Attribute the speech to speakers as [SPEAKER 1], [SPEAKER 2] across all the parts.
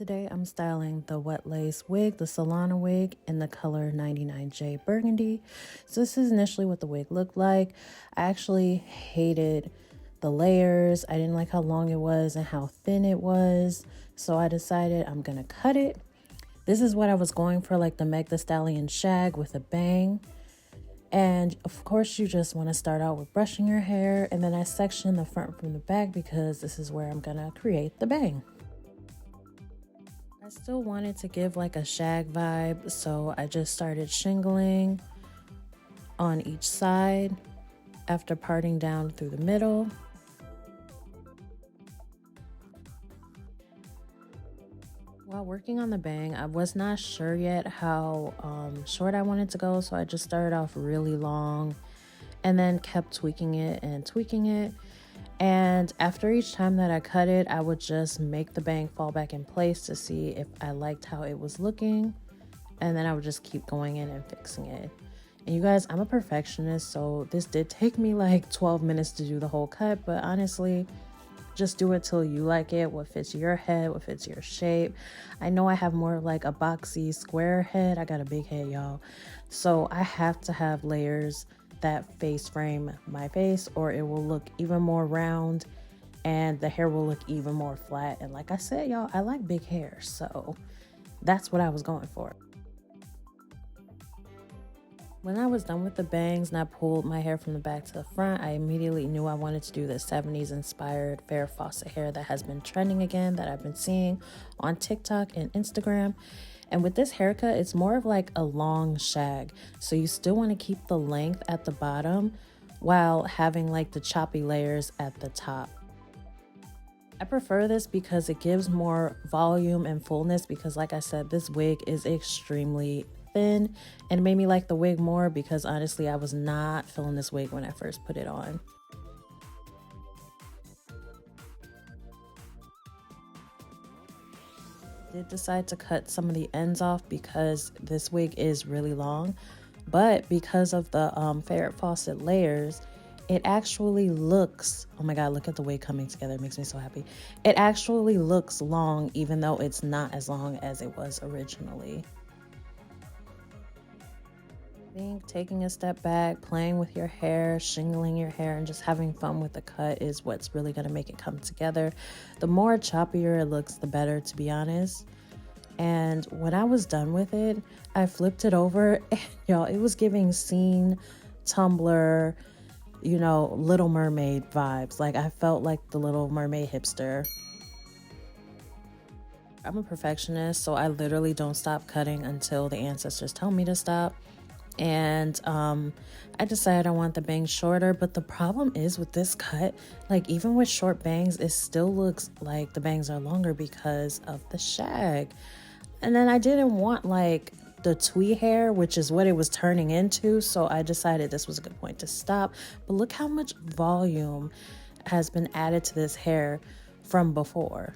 [SPEAKER 1] Today I'm styling the wet lace wig, the Solana wig, in the color 99J Burgundy. So this is initially what the wig looked like. I actually hated the layers. I didn't like how long it was and how thin it was. So I decided I'm gonna cut it. This is what I was going for, like the Meg Thee Stallion shag with a bang. And of course you just want to start out with brushing your hair, and then I section the front from the back because this is where I'm gonna create the bang. I still wanted to give like a shag vibe, so I just started shingling on each side after parting down through the middle. While working on the bang, I was not sure yet how short I wanted to go, so I just started off really long and then kept tweaking it and tweaking it. And after each time that I cut it, I would just make the bang fall back in place to see if I liked how it was looking. And then I would just keep going in and fixing it. And you guys, I'm a perfectionist, so this did take me like 12 minutes to do the whole cut, but honestly, just do it till you like it, what fits your head, what fits your shape. I know I have more like a boxy square head. I got a big head, y'all. So I have to have layers that face frame my face, or it will look even more round and the hair will look even more flat. And like I said, y'all, I like big hair, so that's what I was going for. When I was done with the bangs and I pulled my hair from the back to the front, I immediately knew I wanted to do the 70s inspired Farrah Fawcett hair that has been trending again, that I've been seeing on TikTok and Instagram. And with this haircut, it's more of like a long shag. So you still want to keep the length at the bottom while having like the choppy layers at the top. I prefer this because it gives more volume and fullness, because like I said, this wig is extremely thin, and it made me like the wig more because honestly I was not feeling this wig when I first put it on. I did decide to cut some of the ends off because this wig is really long, but because of the Farrah Fawcett layers, it actually looks, oh my god, look at the wig coming together, it makes me so happy. It actually looks long even though it's not as long as it was originally. I think taking a step back, playing with your hair, shingling your hair, and just having fun with the cut is what's really going to make it come together. The more choppier it looks, the better, to be honest. And when I was done with it, I flipped it over, and y'all, it was giving scene, Tumblr, you know, Little Mermaid vibes. Like I felt like the Little Mermaid hipster. I'm a perfectionist, so I literally don't stop cutting until the ancestors tell me to stop. And I decided I want the bangs shorter, but the problem is with this cut, like even with short bangs, it still looks like the bangs are longer because of the shag. And then I didn't want like the twee hair, which is what it was turning into, so I decided this was a good point to stop. But look how much volume has been added to this hair from before.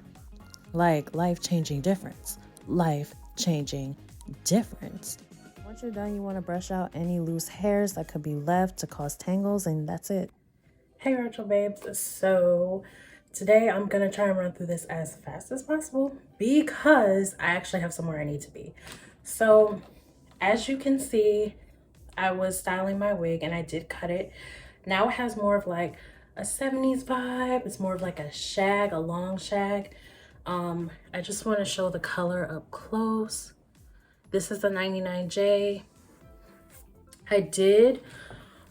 [SPEAKER 1] Like life-changing difference. Life-changing difference. Once you're done, you want to brush out any loose hairs that could be left to cause tangles, and that's it. Hey Rachel babes, so today I'm gonna try and run through this as fast as possible because I actually have somewhere I need to be. So as you can see, I was styling my wig and I did cut it. Now it has more of like a 70s vibe. It's more of like a shag, a long shag. I just want to show the color up close. This is the 99J. I did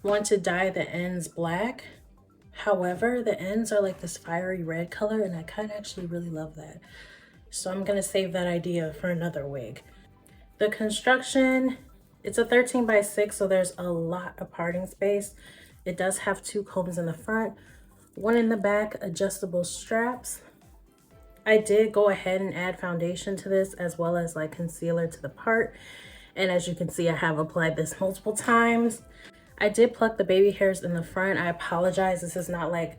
[SPEAKER 1] want to dye the ends black. However, the ends are like this fiery red color and I kind of actually really love that. So I'm gonna save that idea for another wig. The construction, it's a 13x6, so there's a lot of parting space. It does have 2 combs in the front, 1 in the back, adjustable straps. I did go ahead and add foundation to this as well as like concealer to the part. And as you can see, I have applied this multiple times. I did pluck the baby hairs in the front. I apologize. This is not like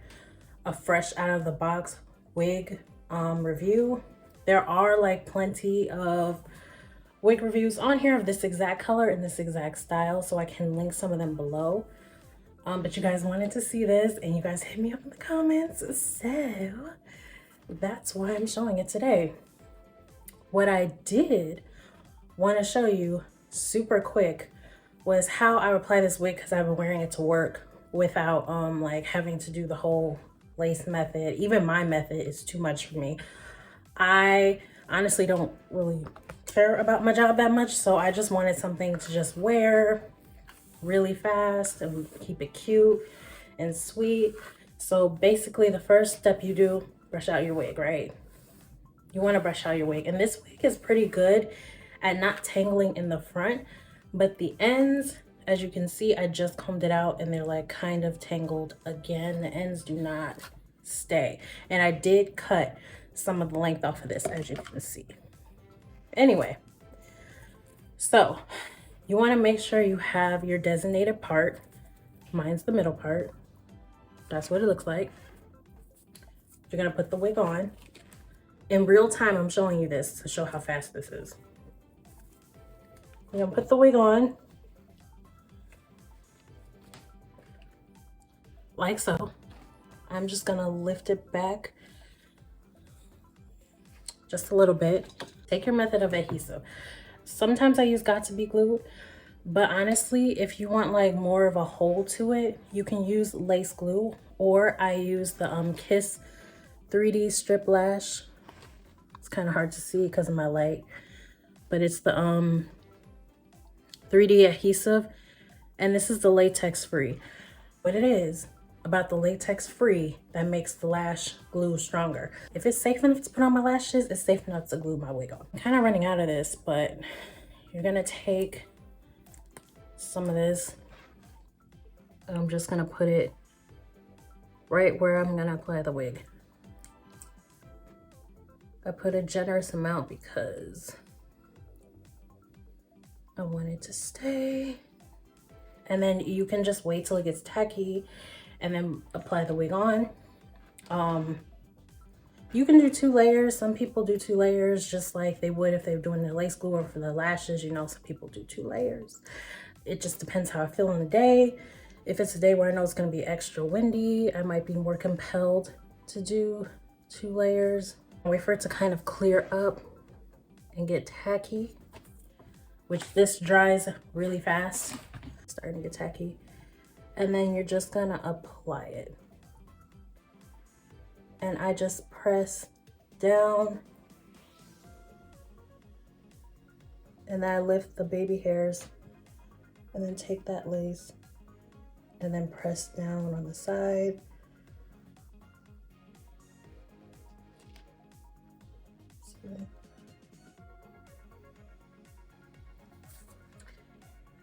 [SPEAKER 1] a fresh out of the box wig review. There are like plenty of wig reviews on here of this exact color and this exact style, so I can link some of them below. But you guys wanted to see this and you guys hit me up in the comments, so that's why I'm showing it today. What I did want to show you super quick was how I apply this wig, because I've been wearing it to work without like having to do the whole lace method. Even my method is too much for me. I honestly don't really care about my job that much, so I just wanted something to just wear really fast and keep it cute and sweet. So basically the first step you do, brush out your wig, right? You want to brush out your wig, and this wig is pretty good at not tangling in the front, but the ends, as you can see, I just combed it out and they're like kind of tangled again. The ends do not stay, and I did cut some of the length off of this, as you can see. Anyway, so you want to make sure you have your designated part. Mine's the middle part. That's what it looks like. You're gonna put the wig on. In real time, I'm showing you this to show how fast this is. You're gonna put the wig on, like so. I'm just gonna lift it back just a little bit. Take your method of adhesive. Sometimes I use Got2b glue, but honestly, if you want like more of a hold to it, you can use lace glue, or I use the Kiss 3D strip lash. It's kind of hard to see because of my light, but it's the 3D adhesive, and this is the latex free. What it is about the latex free that makes the lash glue stronger. If it's safe enough to put on my lashes, it's safe enough to glue my wig on. I'm kind of running out of this, but you're gonna take some of this, and I'm just gonna put it right where I'm gonna apply the wig. I put a generous amount because I want it to stay. And then you can just wait till it gets tacky and then apply the wig on. You can do 2 layers. Some people do 2 layers just like they would if they were doing the lace glue, or for the lashes, you know, some people do 2 layers. It just depends how I feel in the day. If it's a day where I know it's gonna be extra windy, I might be more compelled to do 2 layers. Wait for it to kind of clear up and get tacky, which this dries really fast. It's starting to get tacky. And then you're just gonna apply it. And I just press down, and then I lift the baby hairs, and then take that lace and then press down on the side.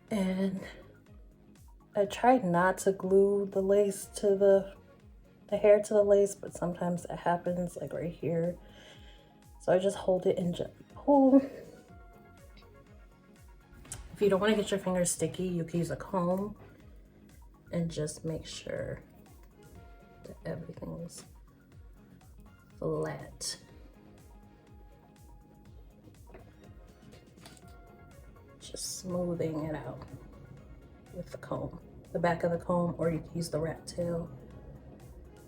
[SPEAKER 1] And I tried not to glue the lace to the hair to the lace, but sometimes it happens, like right here. So I just hold it and just pull. If you don't want to get your fingers sticky, you can use a comb and just make sure that everything's flat. Just smoothing it out with the comb, the back of the comb, or you can use the rat tail.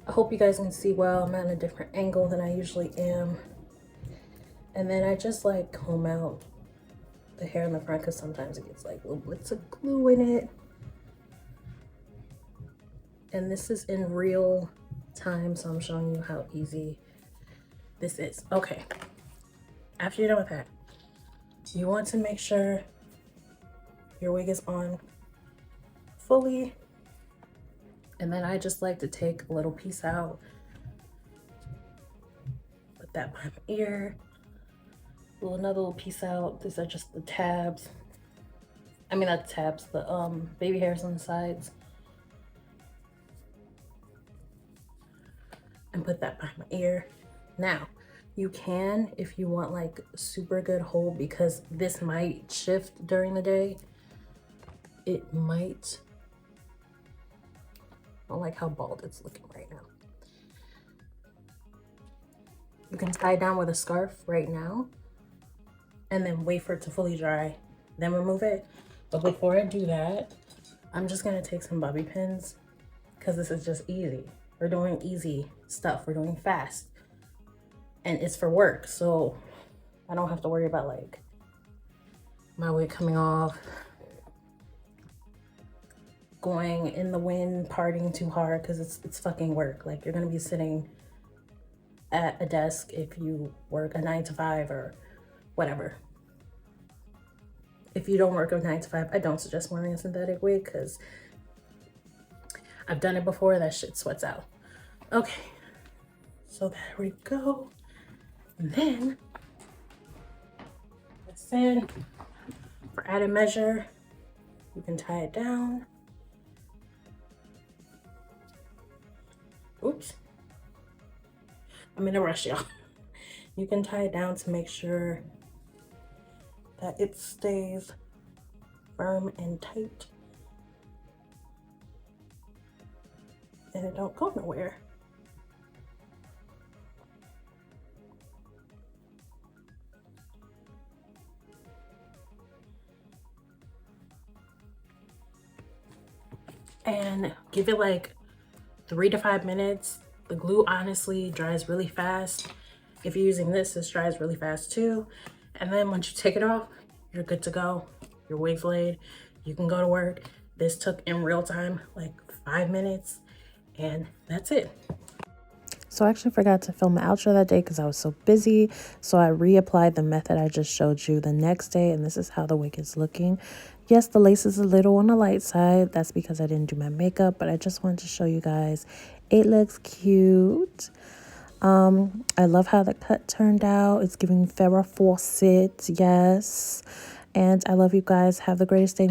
[SPEAKER 1] I hope you guys can see well. I'm at a different angle than I usually am. And then I just like comb out the hair in the front, because sometimes it gets like little bits of glue in it. And this is in real time, so I'm showing you how easy this is. Okay, after you're done with that, you want to make sure your wig is on fully. And then I just like to take a little piece out, put that behind my ear, pull another little piece out. These are just the tabs. I mean, not the tabs, the baby hairs on the sides. And put that behind my ear. Now, you can, if you want like super good hold, because this might shift during the day. It might. I don't like how bald it's looking right now. You can tie it down with a scarf right now and then wait for it to fully dry, then remove it. But before I do that, I'm just gonna take some bobby pins, because this is just easy. We're doing easy stuff, we're doing fast, and it's for work. So I don't have to worry about like my wig coming off, going in the wind, partying too hard, because it's fucking work. Like, you're gonna be sitting at a desk if you work a 9 to 5 or whatever. If you don't work a 9 to 5, I don't suggest wearing a synthetic wig because I've done it before. That shit sweats out. Okay, so there we go. And then, listen, for added measure, you can tie it down. Oops. I'm in a rush, y'all. You can tie it down to make sure that it stays firm and tight and it don't go nowhere. And give it like 3 to 5 minutes. The glue honestly dries really fast. If you're using this, this dries really fast too. And then once you take it off, you're good to go. Your wig's laid. You can go to work. This took in real time, like 5 minutes, and that's it. So I actually forgot to film an outro that day because I was so busy. So I reapplied the method I just showed you the next day, and this is how the wig is looking. Yes, the lace is a little on the light side. That's because I didn't do my makeup, but I just wanted to show you guys. It looks cute. I love how the cut turned out. It's giving Farrah Fawcett, yes. And I love you guys. Have the greatest day.